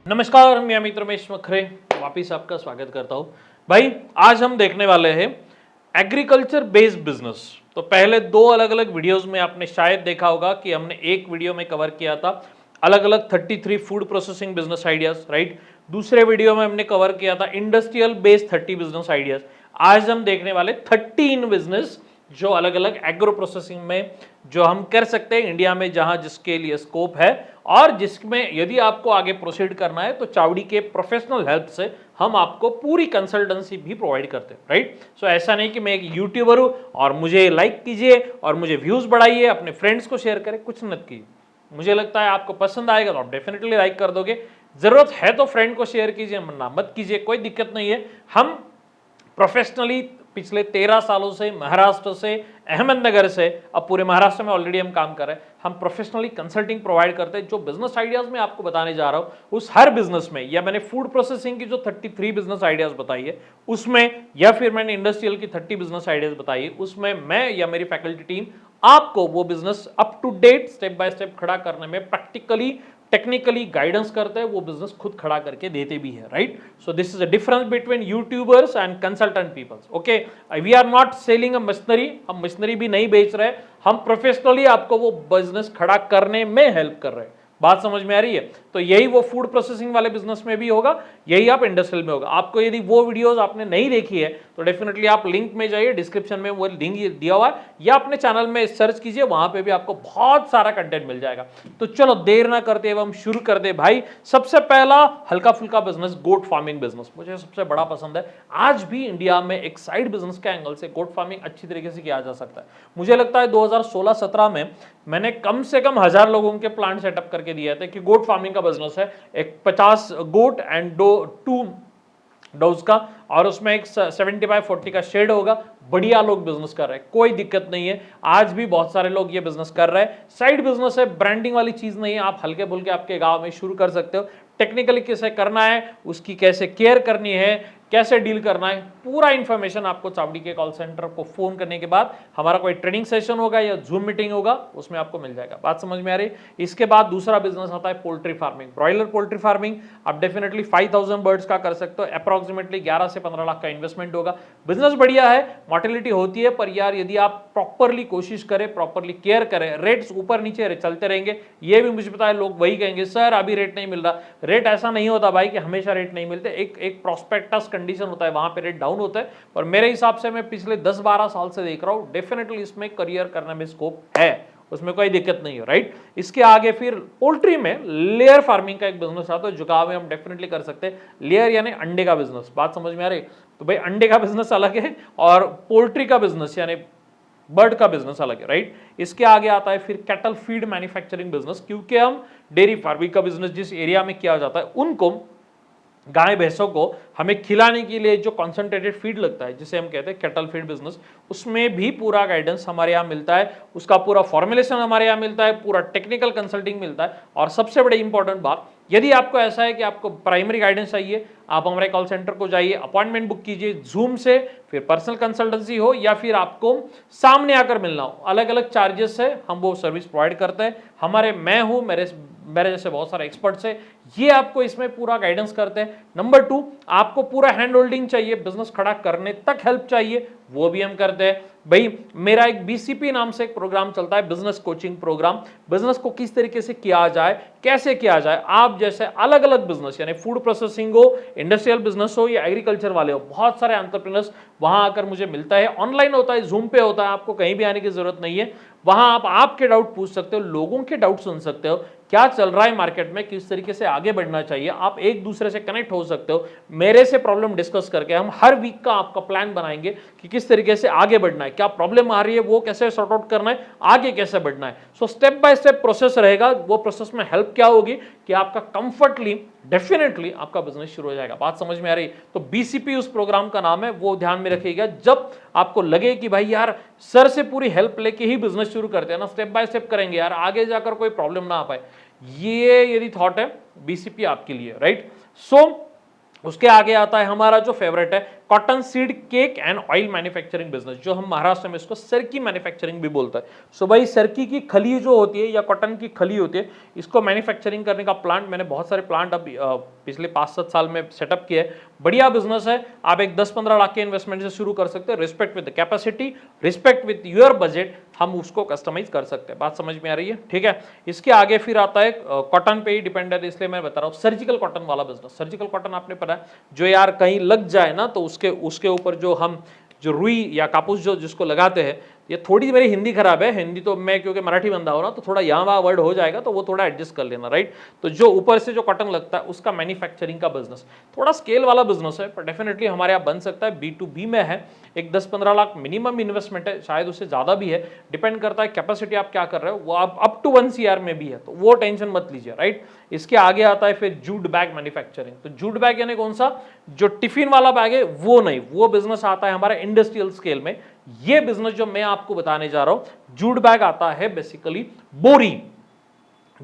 नमस्कार, मैं अमित रमेश मखरे वापिस आपका स्वागत करता हूं। भाई आज हम देखने वाले हैं एग्रीकल्चर बेस्ड बिजनेस। तो पहले दो अलग अलग वीडियोस में आपने शायद देखा होगा कि हमने एक वीडियो में कवर किया था अलग अलग 33 food processing business ideas, right. दूसरे वीडियो में हमने कवर किया था इंडस्ट्रियल बेस्ड 30 बिजनेस आइडियाज। आज हम देखने वाले 13 बिजनेस जो अलग अलग एग्रो प्रोसेसिंग में जो हम कर सकते हैं इंडिया में, जहां जिसके लिए स्कोप है और जिसमें यदि आपको आगे प्रोसीड करना है तो चावड़ी के प्रोफेशनल हेल्प से हम आपको पूरी कंसल्टेंसी भी प्रोवाइड करते हैं, राइट। सो ऐसा नहीं कि मैं एक यूट्यूबर हूं और मुझे लाइक कीजिए और मुझे व्यूज बढ़ाइए, अपने फ्रेंड्स को शेयर करें, कुछ मत कीजिए। मुझे लगता है आपको पसंद आएगा तो आप डेफिनेटली लाइक कर दोगे, जरूरत है तो फ्रेंड को शेयर कीजिए, मना मत कीजिए, कोई दिक्कत नहीं है। हम प्रोफेशनली पिछले 13 सालों से महाराष्ट्र से, अहमदनगर से, अब पूरे महाराष्ट्र में ऑलरेडी हम काम कर रहे हैं। हम प्रोफेशनली कंसल्टिंग प्रोवाइड करते हैं। जो बिजनेस आइडियाज मैं आपको बताने जा रहा हूं उस हर बिजनेस में, या मैंने फूड प्रोसेसिंग की जो 33 बिजनेस आइडियाज बताई है उसमें, या फिर मैंने इंडस्ट्रियल की 30 बिजनेस आइडियाज बताई है उसमें, मैं या मेरी फैकल्टी टीम आपको वो business up to date step by step खड़ा करने में प्रैक्टिकली टेक्निकली गाइडेंस करते हैं, वो बिजनेस खुद खड़ा करके देते भी है, right. So this is a difference between YouTubers and consultant peoples. Okay, we are not selling a machinery, हम मशीनरी भी नहीं बेच रहे, हम प्रोफेशनली आपको वो बिजनेस खड़ा करने में हेल्प कर रहे हैं। बात समझ में आ रही है? तो यही वो फूड प्रोसेसिंग वाले बिजनेस में भी होगा, यही आप इंडस्ट्रियल में होगा। आपको यदि वो वीडियोस आपने नहीं देखी है तो डेफिनेटली आप लिंक में जाइए, डिस्क्रिप्शन में वो लिंक दिया हुआ है, या अपने चैनल में सर्च कीजिए, वहां पे भी आपको बहुत सारा कंटेंट मिल जाएगा। तो चलो देर ना करते हुए हम शुरू कर दे भाई। सबसे पहला हल्का फुल्का बिजनेस, गोट फार्मिंग बिजनेस मुझे सबसे बड़ा पसंद है। आज भी इंडिया में एक साइड बिजनेस के एंगल से गोट फार्मिंग अच्छी तरीके से किया जा सकता है। मुझे लगता है 2016-17 में मैंने कम से कम 1000 लोगों के प्लांट सेटअप करके दिया था कि गोट फार्मिंग का बिजनेस है, एक 50 गोट एंड 2 डोज का, और उसमें एक 75-40 का शेड होगा। बढ़िया लोग बिजनेस कर रहे हैं, कोई दिक्कत नहीं है। आज भी बहुत सारे लोग ये बिजनेस कर रहे हैं। साइड बिजनेस है, ब्रांडिंग वाली चीज नहीं है, आप हल्के फुल्के आपके गांव में शुरू कर सकते हो। टेक्निकली कैसे करना है, उसकी कैसे केयर करनी है, कैसे डील करना है, पूरा इंफॉर्मेशन आपको चावड़ी के कॉल सेंटर को फोन करने के बाद, हमारा कोई ट्रेनिंग सेशन होगा या जूम मीटिंग होगा, उसमें आपको मिल जाएगा। बात समझ में आ रही है? इसके बाद दूसरा बिजनेस आता है poultry farming, broiler poultry farming. आप डेफिनेटली 5000 बर्ड्स का कर सकते हो, अप्रोक्सीमेटली 11 से 15 लाख का इन्वेस्टमेंट होगा। बिजनेस बढ़िया है, मोर्टेलिटी होती है, पर यार यदि आप प्रॉपरली कोशिश करें, प्रॉपरली केयर करें, रेट्स ऊपर नीचे चलते रहेंगे। ये भी मुझे पता है, लोग वही कहेंगे सर अभी रेट नहीं मिल रहा। रेट ऐसा नहीं होता भाई कि हमेशा रेट नहीं मिलते, एक प्रोस्पेक्टस कंडीशन होता है, वहां पे रेट डाउन होता है। पर मेरे हिसाब से मैं पिछले 10-12 साल से देख रहा हूं, डेफिनेटली इसमें करियर करने में स्कोप है, उसमें कोई दिक्कत नहीं है, राइट। इसके आगे फिर पोल्ट्री में लेयर फार्मिंग का एक बिजनेस आता है, जुगाव में हम डेफिनेटली कर सकते हैं। लेयर यानी अंडे का बिजनेस, बात समझ में आ रही? तो भाई अंडे का बिजनेस अलग है और पोल्ट्री का बिजनेस यानी बर्ड का बिजनेस अलग है, राइट। इसके आगे आता है फिर कैटल फीड मैन्युफैक्चरिंग बिजनेस, क्योंकि हम डेयरी फार्मिंग का बिजनेस जिस एरिया में किया जाता है, उनको गाय भैंसों को हमें खिलाने के लिए जो कॉन्सेंट्रेटेड फीड लगता है, जिसे हम कहते हैं कैटल फीड बिजनेस, उसमें भी पूरा गाइडेंस हमारे यहाँ मिलता है, उसका पूरा फॉर्मुलेशन हमारे यहाँ मिलता है, पूरा टेक्निकल कंसल्टिंग मिलता है। और सबसे बड़ी इंपॉर्टेंट बात, यदि आपको ऐसा है कि आपको प्राइमरी गाइडेंस चाहिए, आप हमारे कॉल सेंटर को जाइए, अपॉइंटमेंट बुक कीजिए जूम से, फिर पर्सनल कंसल्टेंसी हो या फिर आपको सामने आकर मिलना हो, अलग अलग चार्जेस से हम वो सर्विस प्रोवाइड करते हैं। हमारे मैं हूँ, मेरे जैसे बहुत सारे एक्सपर्ट्स हैं, ये आपको इसमें पूरा गाइडेंस करते हैं। नंबर 2, आपको पूरा हैंड होल्डिंग चाहिए, बिजनेस खड़ा करने तक हेल्प चाहिए, वो भी हम करते हैं। भाई मेरा एक बीसीपी नाम से एक प्रोग्राम चलता है, बिजनेस कोचिंग प्रोग्राम। बिजनेस को किस तरीके से किया जाए, कैसे किया जाए, आप जैसे अलग अलग बिजनेस यानी फूड प्रोसेसिंग हो, इंडस्ट्रियल बिजनेस हो या एग्रीकल्चर वाले हो, बहुत सारे एंटरप्रेन्योर्स वहां आकर मुझे मिलता है। ऑनलाइन होता है, जूम पे होता है, आपको कहीं भी आने की जरूरत नहीं है। वहां आप आपके डाउट पूछ सकते हो, लोगों के डाउट सुन सकते हो, क्या चल रहा है मार्केट में, किस तरीके से आगे बढ़ना चाहिए, आप एक दूसरे से कनेक्ट हो सकते हो। मेरे से प्रॉब्लम डिस्कस करके हम हर वीक का आपका प्लान बनाएंगे कि किस तरीके से आगे बढ़ना है, क्या प्रॉब्लम आ रही है वो कैसे सॉर्ट आउट करना है, आगे कैसे बढ़ना है। So step by step process रहेगा। वो प्रोसेस में हेल्प क्या होगी कि आपका कंफर्टली डेफिनेटली आपका बिजनेस शुरू हो जाएगा। बात समझ में आ रही? तो बीसीपी उस प्रोग्राम का नाम है, वो ध्यान में रखिएगा। जब आपको लगे कि भाई यार सर से पूरी हेल्प लेके ही बिजनेस शुरू करते हैं ना, स्टेप बाय स्टेप करेंगे यार, आगे जाकर कोई प्रॉब्लम ना आ पाए, ये यदि थॉट है, बीसीपी आपके लिए, राइट। सो उसके आगे आता है हमारा जो फेवरेट है cotton seed cake and oil manufacturing business, जो हम महाराष्ट्र में इसको सरकी मैन्युफैक्चरिंग भी बोलता है। सो भाई सरकी की खली जो होती है या कॉटन की खली होती है, इसको मैन्युफैक्चरिंग करने का प्लांट, मैंने बहुत सारे प्लांट अब पिछले 5-7 साल में सेटअप किया है। बढ़िया बिजनेस है, आप एक 10-15 लाख के इन्वेस्टमेंट से शुरू कर सकते हैं। Respect with the capacity, respect with your budget, हम उसको कस्टमाइज कर सकते हैं। बात समझ में आ रही है? ठीक है। इसके आगे फिर आता है कॉटन पे ही डिपेंड है, इसलिए मैं बता रहा हूँ सर्जिकल कॉटन वाला बिजनेस। सर्जिकल कॉटन आपने पता है, जो यार कहीं लग जाए ना तो उसके ऊपर जो हम जो रुई या कापूस जो जिसको लगाते हैं, ये थोड़ी मेरी हिंदी खराब है, हिंदी तो मैं क्योंकि मराठी बंदा हो ना, तो थोड़ा यहाँ वहाँ वर्ड हो जाएगा, तो वो थोड़ा एडजस्ट कर लेना, राइट। तो जो ऊपर से जो कॉटन लगता है उसका मैन्युफैक्चरिंग का बिजनेस थोड़ा स्केल वाला बिजनेस है, पर डेफिनेटली हमारे यहाँ बन सकता है। B2B में है, एक 10-15 लाख मिनिमम इन्वेस्टमेंट है, शायद उससे ज्यादा भी है, डिपेंड करता है कैपेसिटी आप क्या कर रहे हो। वो आप अप टू 1 CR में भी है, तो वो टेंशन मत लीजिए, राइट। इसके आगे आता है फिर जूट बैग मैन्युफैक्चरिंग। तो जूट बैग यानी कौन सा, जो टिफिन वाला बैग है वो नहीं, वो बिजनेस आता है हमारा इंडस्ट्रियल स्केल में। ये बिजनेस जो मैं आपको बताने जा रहा हूं, जूट बैग आता है बेसिकली बोरी,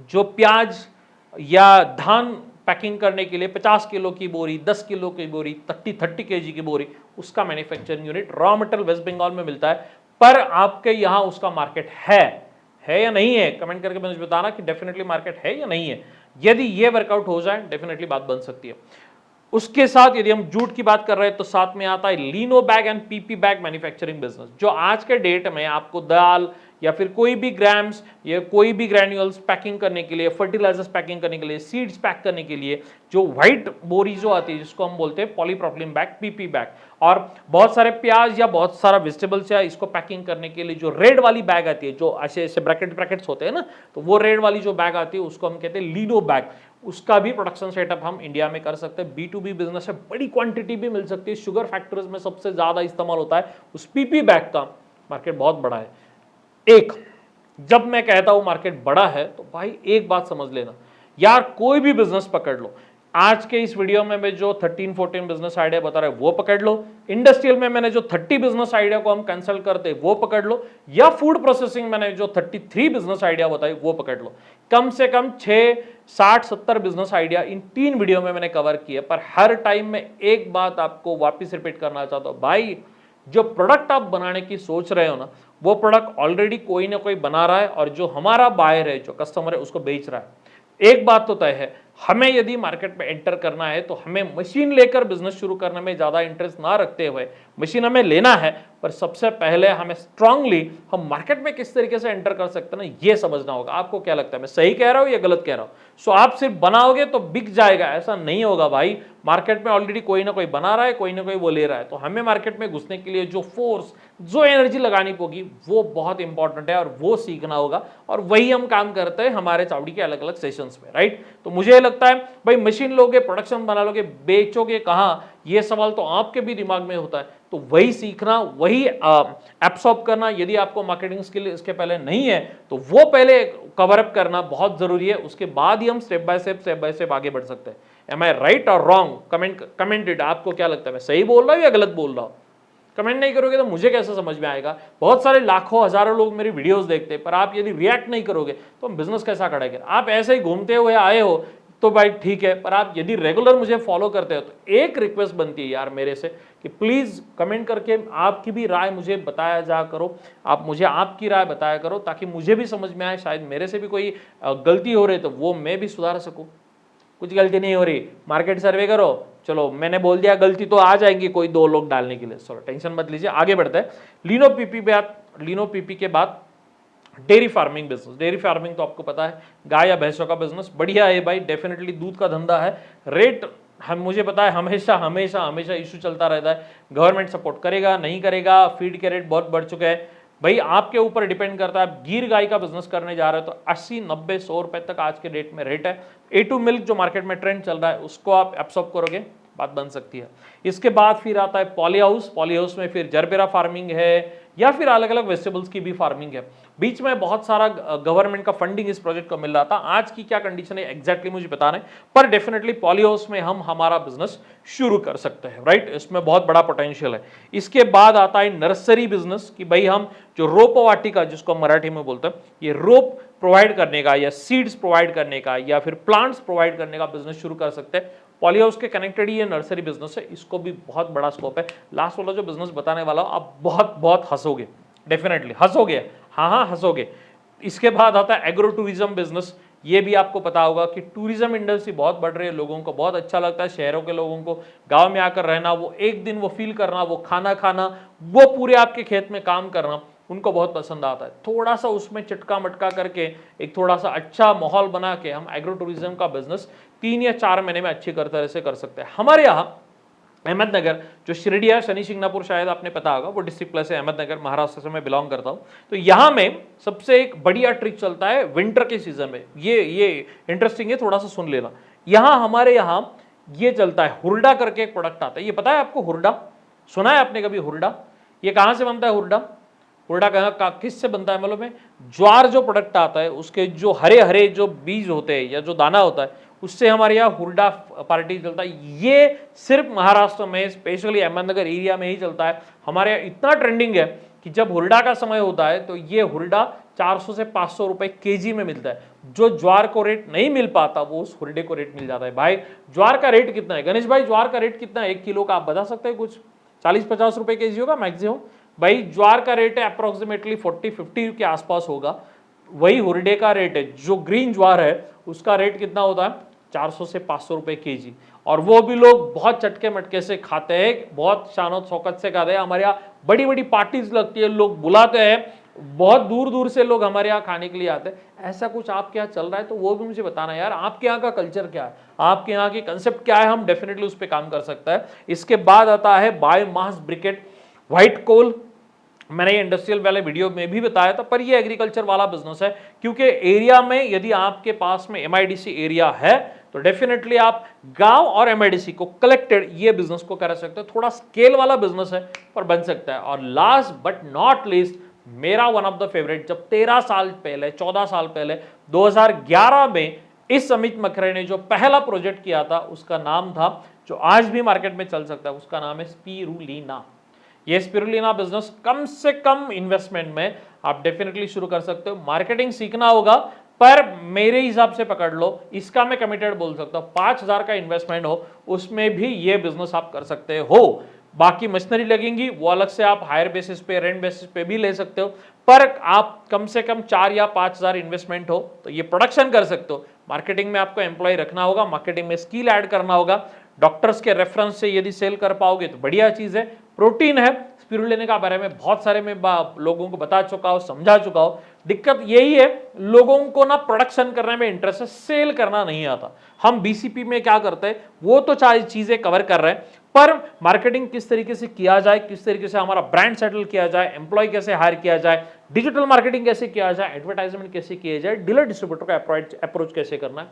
जो प्याज या धान पैकिंग करने के लिए 50 किलो की बोरी, 10 किलो की बोरी, 30 kg की बोरी, उसका manufacturing unit raw material West Bengal में मिलता है। पर आपके यहां उसका मार्केट है या नहीं है, कमेंट करके मुझे बताना कि डेफिनेटली मार्केट है या नहीं है। यदि ये वर्कआउट हो जाए डेफिनेटली बात बन सकती है। उसके साथ यदि हम जूट की बात कर रहे हैं तो साथ में आता है leno bag and PP bag manufacturing business, जो आज के डेट में आपको दाल या फिर कोई भी ग्राम्स या कोई भी ग्रैन्यूल्स पैकिंग करने के लिए, फर्टिलाइजर्स पैकिंग करने के लिए, सीड्स पैक करने के लिए जो व्हाइट बोरी जो आती है, जिसको हम बोलते हैं पॉलीप्रोपिलीन बैग, PP बैग, और बहुत सारे प्याज या बहुत सारा वेजिटेबल्स या इसको पैकिंग करने के लिए जो रेड वाली बैग आती है, जो ऐसे ऐसे ब्रैकेट्स होते हैं ना, तो वो रेड वाली जो बैग आती है उसको हम कहते हैं लीनो बैग। उसका भी प्रोडक्शन सेटअप हम इंडिया में कर सकते हैं। B2B बिजनेस है, बड़ी क्वांटिटी भी मिल सकती है। शुगर फैक्ट्रीज में सबसे ज्यादा इस्तेमाल होता है उस PP बैग का, मार्केट बहुत बड़ा है। एक, जब मैं कहता हूं मार्केट बड़ा है तो भाई एक बात समझ लेना यार, कोई भी बिजनेस पकड़ लो, आज के इस वीडियो में मैं जो 13-14 बिजनेस आइडिया बता रहा है वो पकड़ लो, इंडस्ट्रियल में मैंने जो 30 बिजनेस आइडिया को हम कंसल्ट करते हैं वो पकड़ लो, या फूड प्रोसेसिंग मैंने जो 33 बिजनेस आइडिया बताई वो पकड़ लो। कम से कम 60-70 बिजनेस आइडिया इन 3 वीडियो में मैंने कवर किए। पर हर टाइम में एक बात आपको वापिस रिपीट करना चाहता हूं, भाई जो प्रोडक्ट आप बनाने की सोच रहे हो ना, वो प्रोडक्ट ऑलरेडी कोई ना कोई बना रहा है, और जो हमारा बायर है, जो कस्टमर है, उसको बेच रहा है। एक बात तो तय है, हमें यदि मार्केट में एंटर करना है तो हमें मशीन लेकर बिजनेस शुरू करने में ज्यादा इंटरेस्ट ना रखते हुए, मशीन हमें लेना है, पर सबसे पहले हमें स्ट्रांगली हम मार्केट में किस तरीके से एंटर कर सकते हैं ना, ये समझना होगा। आपको क्या लगता है, मैं सही कह रहा हूं या गलत कह रहा हूं? सो आप सिर्फ बनाओगे तो बिक जाएगा, ऐसा नहीं होगा भाई। मार्केट में ऑलरेडी कोई ना कोई बना रहा है, कोई ना कोई वो ले रहा है, तो हमें मार्केट में घुसने के लिए जो फोर्स, जो एनर्जी लगानी होगी वो बहुत इंपॉर्टेंट है, और वो सीखना होगा, और वही हम काम करते हैं हमारे चावड़ी के अलग अलग सेशंस में, राइट। तो मुझे लगता है भाई मशीन लोगे, प्रोडक्शन बना लोगे, बेचोगे कहां, ये सवाल तो आपके भी दिमाग में होता है। तो वही सीखना, वही एब्सॉर्ब करना, यदि आपको मार्केटिंग स्किल इसके पहले नहीं है तो वो पहले कवर अप करना बहुत जरूरी है। उसके बाद ही हम स्टेप बाय स्टेप आगे बढ़ सकते हैं। एम आई राइट और रॉन्ग? कमेंटेड, आपको क्या लगता है, मैं सही बोल रहा हूं या गलत बोल रहा हूं? कमेंट नहीं करोगे तो मुझे कैसे समझ में आएगा? बहुत सारे लाखों हजारों लोग मेरी वीडियोस देखते हैं, पर आप यदि रिएक्ट नहीं करोगे तो हम बिजनेस कैसा खड़ेंगे? आप ऐसे ही घूमते हुए आए हो तो भाई ठीक है, पर आप यदि रेगुलर मुझे फॉलो करते हो तो एक रिक्वेस्ट बनती है यार मेरे से कि प्लीज कमेंट करके आपकी भी राय मुझे बताया जा करो, आप मुझे आपकी राय बताया करो, ताकि मुझे भी समझ में आए, शायद मेरे से भी कोई गलती हो रही है तो वो मैं भी सुधार सकूं। कुछ गलती नहीं हो रही, मार्केट सर्वे करो, चलो मैंने बोल दिया, गलती तो आ जाएंगी कोई 2 लोग डालने के लिए, चलो टेंशन मत लीजिए, आगे बढ़ते हैं। लीनो पीपी के बाद dairy farming business. Dairy farming तो आपको पता है, गाय या भैंसों का बिजनेस बढ़िया है भाई, डेफिनेटली दूध का धंधा है। रेट हम मुझे पता है हमेशा इशू चलता रहता है, गवर्नमेंट सपोर्ट करेगा नहीं करेगा, फीड के रेट बहुत बढ़ चुके हैं भाई, आपके ऊपर डिपेंड करता है। आप गिर गाय का बिजनेस करने जा रहे हो तो 80-90-100 रुपए तक आज के डेट में रेट है। A2 मिल्क जो मार्केट में ट्रेंड चल रहा है उसको आप एब्सॉर्ब करोगे, बात बन सकती है। इसके बाद फिर आता है पॉली हाउस में फिर जरबेरा फार्मिंग है, या फिर अलग अलग वेजिटेबल्स की भी फार्मिंग है। बीच में बहुत सारा गवर्नमेंट का फंडिंग इस प्रोजेक्ट को मिल रहा था। आज की क्या कंडीशन है एग्जैक्टली मुझे पता नहीं, पर डेफिनेटली पॉलीहाउस में हम हमारा बिजनेस शुरू कर सकते हैं, राइट। इसमें बहुत बड़ा पोटेंशियल है। इसके बाद आता है नर्सरी बिजनेस कि भाई हम जो रोपवाटिका जिसको हम मराठी में बोलते हैं, ये रोप प्रोवाइड करने का या सीड्स प्रोवाइड करने का या फिर प्लांट्स प्रोवाइड करने का बिजनेस शुरू कर सकते हैं। पॉलीहाउस के कनेक्टेड ये नर्सरी बिजनेस है, इसको भी बहुत बड़ा स्कोप है। लास्ट वाला जो बिजनेस बताने वाला हूं आप बहुत बहुत हंसोगे, डेफिनेटली हंसोगे, हाँ हंसोगे। इसके बाद आता है एग्रो टूरिज्म बिजनेस। ये भी आपको पता होगा कि टूरिज्म इंडस्ट्री बहुत बढ़ रही है, लोगों को बहुत अच्छा लगता है, शहरों के लोगों को गांव में आकर रहना, वो एक दिन वो फील करना, वो खाना खाना, वो पूरे आपके खेत में काम करना उनको बहुत पसंद आता है। थोड़ा सा उसमें चिटका मटका करके एक थोड़ा सा अच्छा माहौल बना के हम एग्रो टूरिज्म का बिजनेस 3 या 4 महीने में अच्छी तरह से कर सकते हैं। हमारे यहाँ अहमदनगर जो शिरडिया शनि शिंगणापुर शायद आपने पता होगा, वो डिस्ट्रिक्ट प्लेस है अहमदनगर, महाराष्ट्र से मैं बिलोंग करता हूँ। तो यहाँ में सबसे एक बढ़िया ट्रिक चलता है विंटर के सीजन में, ये इंटरेस्टिंग है, थोड़ा सा सुन लेना। यहाँ हमारे यहाँ ये चलता है, हुरडा करके एक प्रोडक्ट आता है, ये पता है आपको हुरडा? सुना है आपने कभी हुरडा? ये कहाँ से बनता है हुरडा? हुरडा कहाँ किससे बनता है मालूम है? ज्वार जो प्रोडक्ट आता है उसके जो हरे हरे जो बीज होते हैं या जो दाना होता है उससे हमारे यहाँ हुरडा पार्टी चलता है। ये सिर्फ महाराष्ट्र में स्पेशली अहमदनगर एरिया में ही चलता है। हमारे यहाँ इतना ट्रेंडिंग है कि जब हुरडा का समय होता है तो ये हुरडा 400 से 500 रुपए केजी में मिलता है। जो ज्वार को रेट नहीं मिल पाता वो उस हुरडे को रेट मिल जाता है। भाई ज्वार का रेट कितना है गणेश भाई? ज्वार का रेट कितना है 1 किलो का? आप बता सकते हैं कुछ? 40-50 रुपए केजी होगा मैक्सिमम। भाई ज्वार का रेट है अप्रोक्सीमेटली 40-50 के आसपास होगा। वही हुरडे का रेट है, जो ग्रीन ज्वार है उसका रेट कितना होता है? 400 से 500 रुपए केजी। और वो भी लोग बहुत चटके मटके से खाते हैं, बहुत शानो शौकत से खाते हैं। हमारे यहाँ बड़ी बड़ी पार्टीज लगती है, लोग बुलाते हैं, बहुत दूर दूर से लोग हमारे यहाँ खाने के लिए आते हैं। ऐसा कुछ आपके यहाँ चल रहा है तो वो भी मुझे बताना यार, आपके यहाँ का कल्चर क्या है, आपके यहाँ की कंसेप्ट क्या है, हम डेफिनेटली उस पर काम कर सकते हैं। इसके बाद आता है बायोमास ब्रिकेट, व्हाइट कोल। मैंने ये इंडस्ट्रियल वाले वीडियो में भी बताया था, पर ये एग्रीकल्चर वाला बिजनेस है, क्योंकि एरिया में यदि आपके पास में एमआईडीसी एरिया है तो डेफिनेटली आप गांव और एमआईडीसी को कलेक्टेड ये बिजनेस को कर सकते हो। थोड़ा स्केल वाला बिजनेस है पर बन सकता है। और लास्ट बट नॉट लीस्ट मेरा वन ऑफ द फेवरेट, जब 13 साल पहले 14 साल पहले 2011 में इस अमित मखरे ने जो पहला प्रोजेक्ट किया था उसका नाम था, जो आज भी मार्केट में चल सकता है, उसका नाम है स्पिरुलिना। ये स्पिरुलिना बिजनेस कम से कम इन्वेस्टमेंट में आप डेफिनेटली शुरू कर सकते हो। मार्केटिंग सीखना होगा, पर मेरे हिसाब से पकड़ लो, इसका मैं कमिटेड बोल सकता हूँ, 5,000 का इन्वेस्टमेंट हो उसमें भी ये बिजनेस आप कर सकते हो। बाकी मशीनरी लगेंगी वो अलग से आप हायर बेसिस पे, रेंट बेसिस पे भी ले सकते हो, पर आप कम से कम 4 या 5,000 इन्वेस्टमेंट हो तो ये प्रोडक्शन कर सकते हो। मार्केटिंग में आपको एम्प्लॉय रखना होगा, मार्केटिंग में स्किल ऐड करना होगा, डॉक्टर्स के रेफरेंस से यदि सेल कर पाओगे तो बढ़िया चीज है। प्रोटीन है, स्पिरुलिना के बारे में बहुत सारे मैं लोगों को बता चुका हूं, समझा चुका हूं। दिक्कत यही है, लोगों को ना प्रोडक्शन करने में इंटरेस्ट है, सेल करना नहीं आता। हम बीसीपी में क्या करते हैं, वो तो चाहे चीजें कवर कर रहे हैं, पर मार्केटिंग किस तरीके से किया जाए, किस तरीके से हमारा ब्रांड सेटल किया जाए, एम्प्लॉय कैसे हायर किया जाए, डिजिटल मार्केटिंग कैसे किया जाए, एडवर्टाइजमेंट कैसे किया जाए, डीलर डिस्ट्रीब्यूटर का अप्रोच कैसे करना है,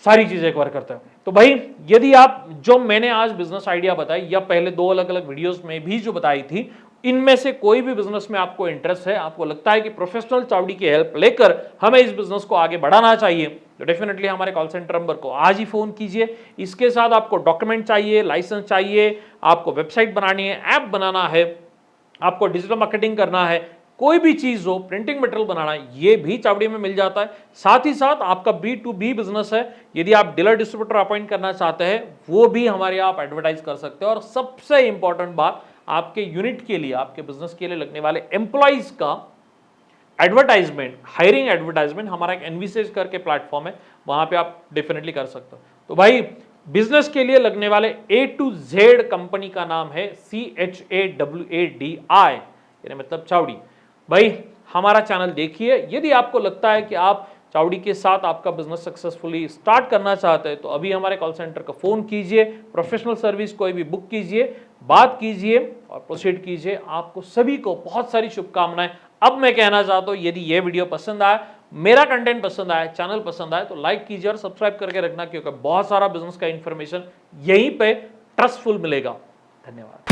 सारी चीजें कवर करते हैं। तो भाई यदि आप जो मैंने आज बिजनेस आइडिया बताई या पहले 2 अलग अलग वीडियोस में भी जो बताई थी, इनमें से कोई भी बिजनेस में आपको इंटरेस्ट है, आपको लगता है कि प्रोफेशनल चावड़ी की हेल्प लेकर हमें इस बिजनेस को आगे बढ़ाना चाहिए, तो डेफिनेटली हमारे कॉल सेंटर नंबर को आज ही फोन कीजिए। इसके साथ आपको डॉक्यूमेंट चाहिए, लाइसेंस चाहिए, आपको वेबसाइट बनानी है, ऐप बनाना है, आपको डिजिटल मार्केटिंग करना है, कोई भी चीज हो, प्रिंटिंग मटेरियल बनाना, ये भी चावड़ी में मिल जाता है। साथ ही साथ आपका B2B बिजनेस है, यदि आप डीलर डिस्ट्रीब्यूटर अपॉइंट करना चाहते हैं वो भी हमारे यहाँ आप एडवर्टाइज कर सकते हैं। और सबसे इंपॉर्टेंट बात, आपके यूनिट के लिए, आपके बिजनेस के लिए लगने वाले एम्प्लॉइज का एडवर्टाइजमेंट, हायरिंग एडवर्टाइजमेंट, हमारा एक एनवीसेज करके प्लेटफॉर्म है, वहां पे आप डेफिनेटली कर सकते हो। तो भाई बिजनेस के लिए लगने वाले A to Z कंपनी का नाम है CHAWADI, यानी मतलब चावड़ी। भाई हमारा चैनल देखिए, यदि आपको लगता है कि आप चावड़ी के साथ आपका बिजनेस सक्सेसफुली स्टार्ट करना चाहते हैं तो अभी हमारे कॉल सेंटर का फोन कीजिए, प्रोफेशनल सर्विस कोई भी बुक कीजिए, बात कीजिए और प्रोसीड कीजिए। आपको सभी को बहुत सारी शुभकामनाएं। अब मैं कहना चाहता हूं, यदि ये वीडियो पसंद आया, मेरा कंटेंट पसंद आया, चैनल पसंद आया तो लाइक कीजिए और सब्सक्राइब करके रखना, क्योंकि बहुत सारा बिजनेस का इंफॉर्मेशन यहीं पे ट्रस्टफुल मिलेगा। धन्यवाद।